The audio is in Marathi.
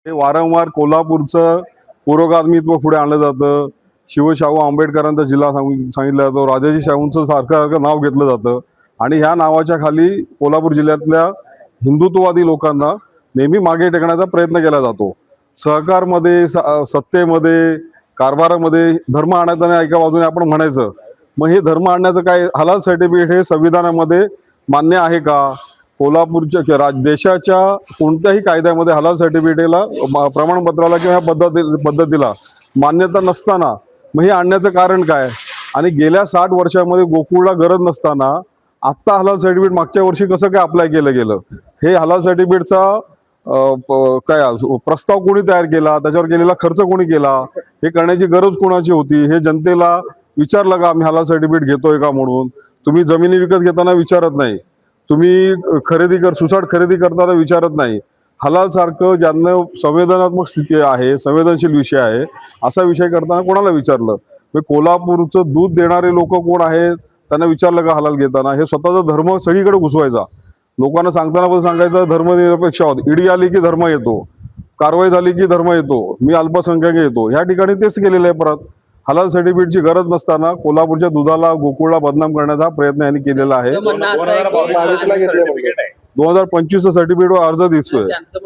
हे वारंवार कोल्हापूरचं पुरोगामित्व पुढे आणलं जातं. शिवशाहू आंबेडकरांचा जिल्हा सांगितला जातो. राजाजी शाहूंचं सारखं नाव घेतलं जातं आणि ह्या नावाच्या खाली कोल्हापूर जिल्ह्यातल्या हिंदुत्ववादी लोकांना नेहमी मागे टेकण्याचा प्रयत्न केला जातो. सहकारमध्ये सत्तेमध्ये कारभारामध्ये धर्म आणायचा नाही एका बाजूने आपण म्हणायचं. मग हे धर्म आणण्याचं काय हलाल सर्टिफिकेट हे संविधानामध्ये मान्य आहे का? कोल्हापूरच्या देशाच्या कोणत्याही कायद्यामध्ये हलाल सर्टिफिकेटला प्रमाणपत्राला किंवा पद्धतीला मान्यता नसताना मग हे आणण्याचं कारण काय? आणि गेल्या 60 वर्षामध्ये गोकुळला गरज नसताना आत्ता हलाल सर्टिफिकेट मागच्या वर्षी कसं काय अप्लाय केलं गेलं? हे हलाल सर्टिफिकेटचा काय प्रस्ताव कोणी तयार केला, त्याच्यावर केलेला खर्च कोणी केला, हे करण्याची गरज कोणाची होती, हे जनतेला विचारलं का? आम्ही हलाल सर्टिफिकेट घेतोय का म्हणून? तुम्ही जमिनी विकत घेताना विचारत नाही, तुम्ही सुसाट खरेदी करताना विचारत नाही. हलाल सारखं ज्यांना संवेदनात्मक स्थिती आहे, संवेदनशील विषय आहे, असा विषय करताना कोणाला विचारलं? कोल्हापूरचं दूध देणारे लोक कोण आहेत त्यांना विचारलं का हलाल घेताना? हे स्वतःचा धर्म सगळीकडे घुसवायचा, लोकांना सांगताना पण सांगायचं धर्मनिरपेक्ष आहोत. ईडी आली की धर्म येतो, कारवाई झाली की धर्म येतो, मी अल्पसंख्याक येतो. ह्या ठिकाणी तेच केलेलं आहे. परत हलाल सर्टिफिकेटची गरज नसताना कोल्हापूरच्या दुधाला गोकुळला बदनाम करण्याचा प्रयत्न यांनी केलेला आहे. 2025 सर्टिफिकेटवर अर्ज दिसतोय.